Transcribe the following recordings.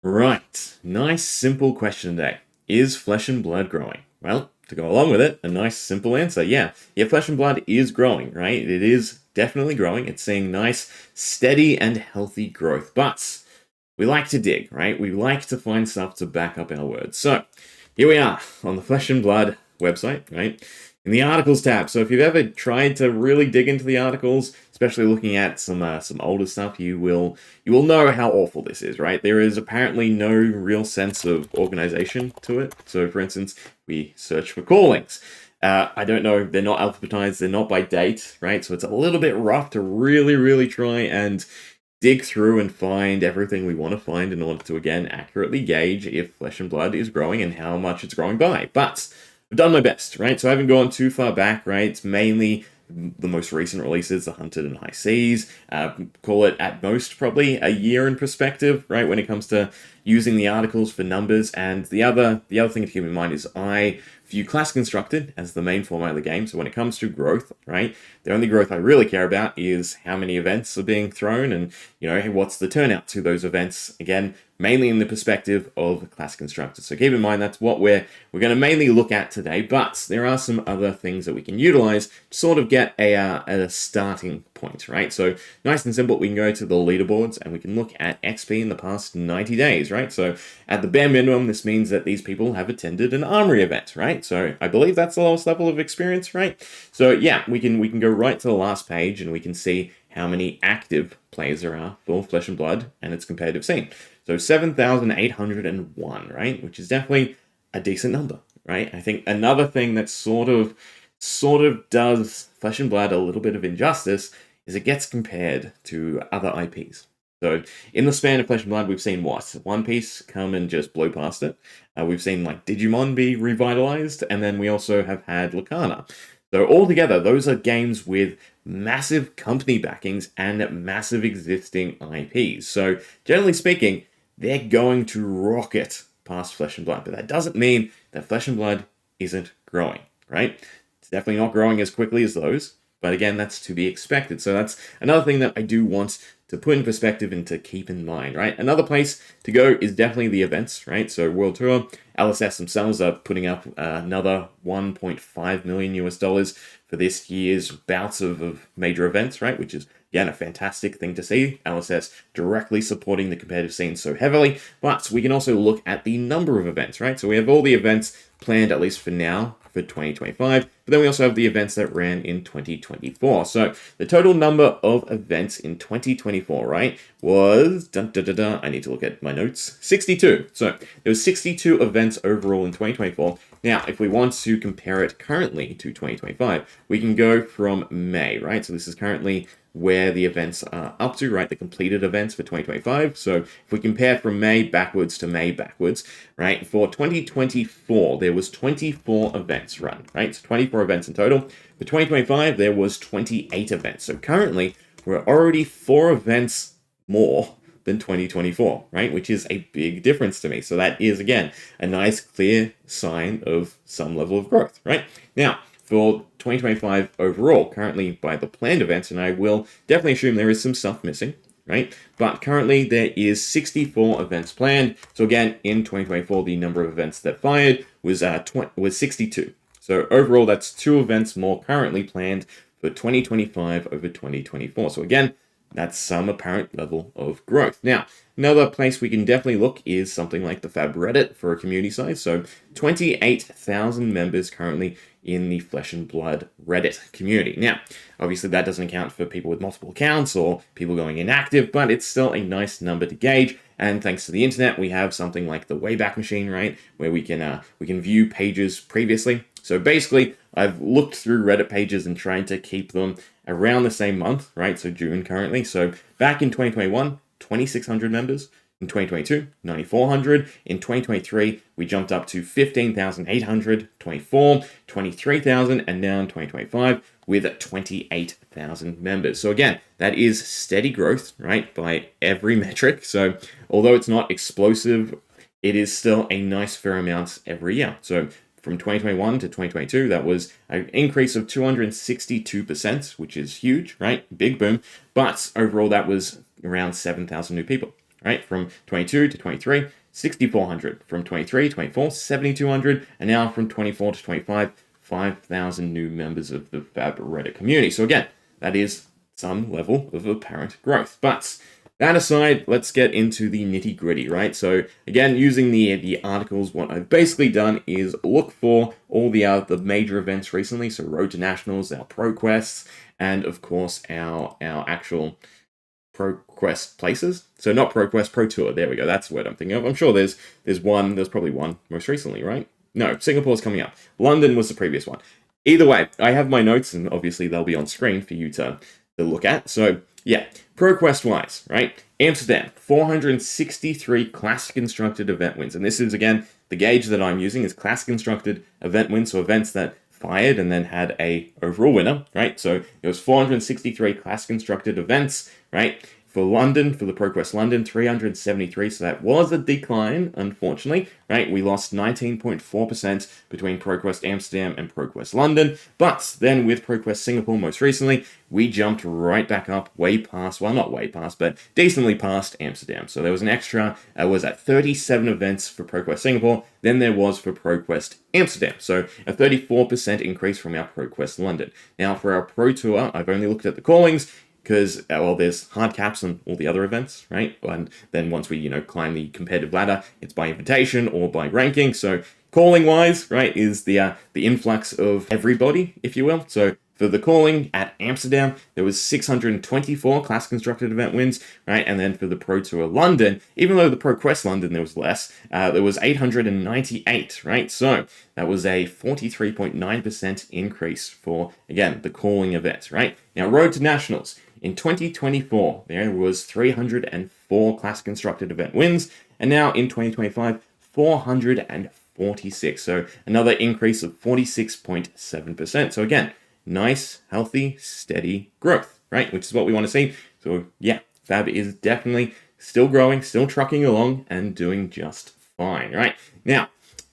Right, nice simple question today. Is flesh and blood growing? Well, to go along with it, a nice simple answer. Yeah, flesh and blood is growing, right? It is definitely growing. It's seeing nice, steady, and healthy growth. But we like to dig, right? We like to find stuff to back up our words. So here we are on the Flesh and Blood website, right? In the articles tab. So if you've ever tried to really dig into the articles, especially looking at some older stuff, you will know how awful this is, right? There is apparently no real sense of organization to it. So for instance, we search for callings. I don't know, they're not alphabetized, they're not by date, right? So it's a little bit rough to really try and dig through and find everything we want to find in order to, again, accurately gauge if flesh and blood is growing and how much it's growing by. But I've done my best, right? So I haven't gone too far back, right? It's mainly the most recent releases, the Hunted and High Seas. Call it at most probably a year in perspective, right? When it comes to using the articles for numbers. And the other thing to keep in mind is I view class constructed as the main format of the game. So when it comes to growth, right, the only growth I really care about is how many events are being thrown and, what's the turnout to those events. Again, mainly in the perspective of class constructed. So keep in mind that's what we're going to mainly look at today, but there are some other things that we can utilize to sort of get a starting point, right? So nice and simple, we can go to the leaderboards and we can look at XP in the past 90 days, right? So at the bare minimum, this means that these people have attended an armory event, right? So I believe that's the lowest level of experience, right? So yeah, we can go right to the last page and we can see how many active players there are for Flesh and Blood and its competitive scene. So 7,801, right? Which is definitely a decent number, right? I think another thing that sort of does Flesh and Blood a little bit of injustice is it gets compared to other IPs. So in the span of Flesh and Blood, we've seen what? One Piece come and just blow past it. We've seen like Digimon be revitalized, and then we also have had Lacana. So altogether, those are games with massive company backings and massive existing IPs. So generally speaking, they're going to rocket past Flesh and Blood. But that doesn't mean that Flesh and Blood isn't growing, right? It's definitely not growing as quickly as those. But again, that's to be expected. So that's another thing that I do want to put in perspective and to keep in mind, right? Another place to go is definitely the events, right? So World Tour, LSS themselves are putting up another 1.5 million US dollars for this year's bouts of major events, right? Which is, again, a fantastic thing to see. LSS directly supporting the competitive scene so heavily. But we can also look at the number of events, right? So we have all the events planned, at least for now, for 2025, but then we also have the events that ran in 2024. So the total number of events in 2024, right, was, I need to look at my notes, 62. So there was 62 events overall in 2024. Now, if we want to compare it currently to 2025, we can go from May, right? So this is currently where the events are up to, right? The completed events for 2025. So if we compare from May backwards to May backwards, right? For 2024, there was 24 events run, right? So 24 events in total. For 2025, there was 28 events. So currently, we're already 4 events more than 2024, right? Which is a big difference to me. So that is, again, a nice, clear sign of some level of growth, right? Now, for 2025 overall, currently by the planned events, and I will definitely assume there is some stuff missing, right? But currently there is 64 events planned. So again, in 2024, the number of events that fired was 62. So overall, that's 2 events more currently planned for 2025 over 2024. So again, that's some apparent level of growth. Now, another place we can definitely look is something like the FaB Reddit for a community size. So 28,000 members currently in the Flesh and Blood Reddit community. Now, obviously that doesn't account for people with multiple accounts or people going inactive, but it's still a nice number to gauge. And thanks to the internet, we have something like the Wayback Machine, right, where we can view pages previously. So basically, I've looked through Reddit pages and tried to keep them around the same month, right? So June currently. So back in 2021, 2,600 members. In 2022, 9,400. In 2023, we jumped up to 15,800, 24, 23,000, and now in 2025 with 28,000 members. So again, that is steady growth, right, by every metric. So although it's not explosive, it is still a nice fair amount every year. So from 2021 to 2022, that was an increase of 262%, which is huge, right? Big boom. But overall, that was around 7,000 new people. right? From 22 to 23, 6,400. From 23 to 24, 7,200. And now from 24 to 25, 5,000 new members of the FAB Reddit community. So again, that is some level of apparent growth. But that aside, let's get into the nitty-gritty, right? So again, using the articles, what I've basically done is look for all the major events recently. So Road to Nationals, our Pro Quests, and of course our actual Pro Quest places. So not Pro Quest, Pro Tour. There we go. That's the word I'm thinking of. I'm sure there's probably one most recently, right? No, Singapore's coming up. London was the previous one. Either way, I have my notes, and obviously they'll be on screen for you to look at. So yeah, Pro Quest wise, right? Amsterdam, 463 classic constructed event wins. And this is, again, the gauge that I'm using is classic constructed event wins, so events that fired and then had a overall winner, right? So it was 463 classic constructed events, right? For London, for the ProQuest London, 373, so that was a decline, unfortunately, right? We lost 19.4% between ProQuest Amsterdam and ProQuest London, but then with ProQuest Singapore most recently, we jumped right back up, way past, well, not way past, but decently past Amsterdam. So there was an extra, was at 37 events for ProQuest Singapore, than there was for ProQuest Amsterdam. So a 34% increase from our ProQuest London. Now for our Pro Tour, I've only looked at the callings, because, well, there's hard caps on all the other events, right? And then once we, climb the competitive ladder, it's by invitation or by ranking. So calling-wise, right, is the influx of everybody, if you will. So for the calling at Amsterdam, there was 624 class constructed event wins, right? And then for the Pro Tour London, even though the Pro Quest London there was less, there was 898, right? So that was a 43.9% increase for, again, the calling event, right? Now, Road to Nationals. In 2024, there was 304 class constructed event wins, and now in 2025, 446. So another increase of 46.7%. So again, nice, healthy, steady growth, right? Which is what we want to see. So yeah, FAB is definitely still growing, still trucking along, and doing just fine, right? Now,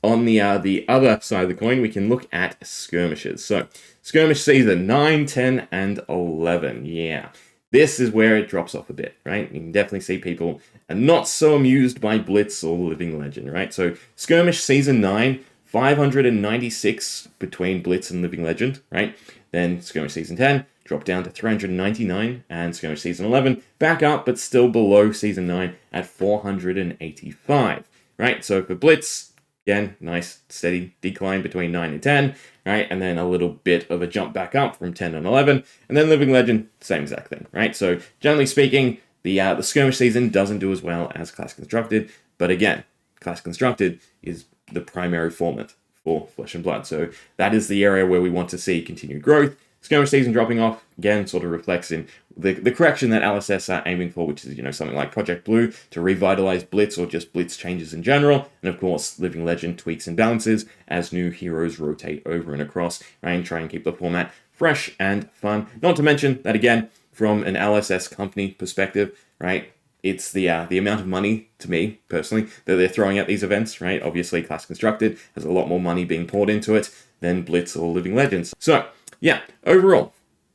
on the other side of the coin, we can look at skirmishes. So, skirmish season 9, 10, and 11. Yeah, this is where it drops off a bit, right? You can definitely see people are not so amused by Blitz or Living Legend, right? So, skirmish season 9, 596 between Blitz and Living Legend, right? Then skirmish season 10 dropped down to 399, and skirmish season 11 back up, but still below season 9 at 485, right? So for Blitz, again, nice steady decline between 9 and 10, right? And then a little bit of a jump back up from 10 and 11. And then Living Legend, same exact thing, right? So generally speaking, the skirmish season doesn't do as well as Class Constructed. But again, Class Constructed is the primary format for Flesh and Blood. So that is the area where we want to see continued growth. Skirmish season dropping off, again, sort of reflects in the correction that LSS are aiming for, which is, something like Project Blue to revitalize Blitz or just Blitz changes in general. And of course, Living Legend tweaks and balances as new heroes rotate over and across, right, and try and keep the format fresh and fun. Not to mention that, again, from an LSS company perspective, right, it's the amount of money, to me, personally, that they're throwing at these events, right? Obviously, Class Constructed has a lot more money being poured into it than Blitz or Living Legends. So, yeah, overall,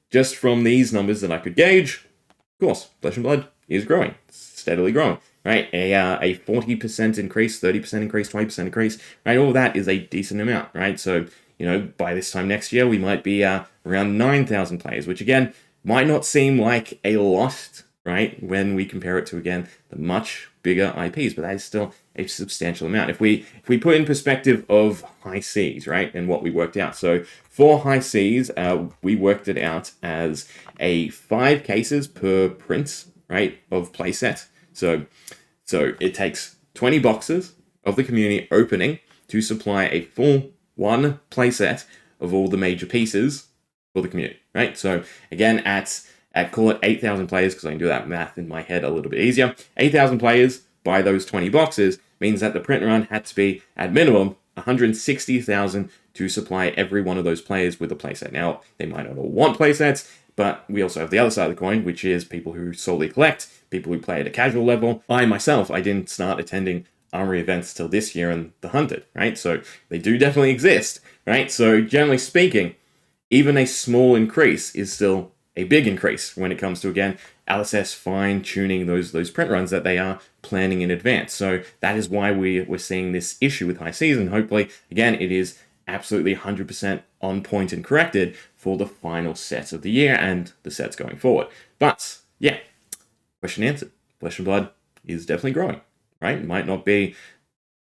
just from these numbers that I could gauge, of course, Flesh and Blood is growing, steadily growing, right? A 40% increase, 30% increase, 20% increase, right? All of that is a decent amount, right? So, by this time next year, we might be around 9,000 players, which again, might not seem like a lot, right? When we compare it to, again, the much bigger IPs, but that is still a substantial amount. If we put in perspective of high seas, right, and what we worked out. So for high seas, we worked it out as 5 cases per print, right, of playset. So it takes 20 boxes of the community opening to supply a full 1 playset of all the major pieces for the community, right? So again, at call it 8,000 players, because I can do that math in my head a little bit easier. 8,000 players buy those 20 boxes means that the print run had to be, at minimum, 160,000 to supply every one of those players with a playset. Now, they might not all want playsets, but we also have the other side of the coin, which is people who solely collect, people who play at a casual level. I didn't start attending armory events till this year in the 100, right? So they do definitely exist, right? So generally speaking, even a small increase is still a big increase when it comes to, again, LSS fine-tuning those print runs that they are planning in advance. So that is why we're seeing this issue with high seas, and hopefully, again, it is absolutely 100% on point and corrected for the final set of the year and the sets going forward. But, yeah, question answered. Flesh and Blood is definitely growing, right? It might not be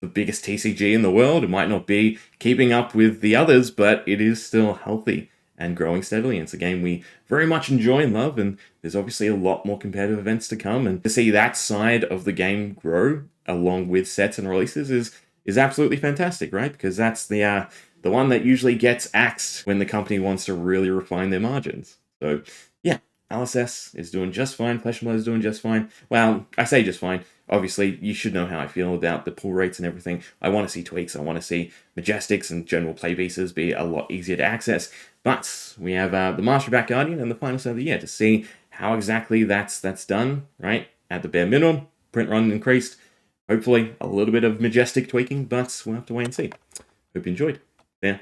the biggest TCG in the world, it might not be keeping up with the others, but it is still healthy and growing steadily. It's a game we very much enjoy and love, and there's obviously a lot more competitive events to come, and to see that side of the game grow along with sets and releases is absolutely fantastic, right? Because that's the one that usually gets axed when the company wants to really refine their margins. So yeah, LSS is doing just fine, Flesh and Blood is doing just fine. Well, I say just fine. Obviously, you should know how I feel about the pull rates and everything. I want to see tweaks, I want to see Majestics and general play pieces be a lot easier to access. But we have the Master Back Guardian and the final set of the year to see how exactly that's done, right? At the bare minimum, print run increased. Hopefully, a little bit of Majestic tweaking, but we'll have to wait and see. Hope you enjoyed. Yeah.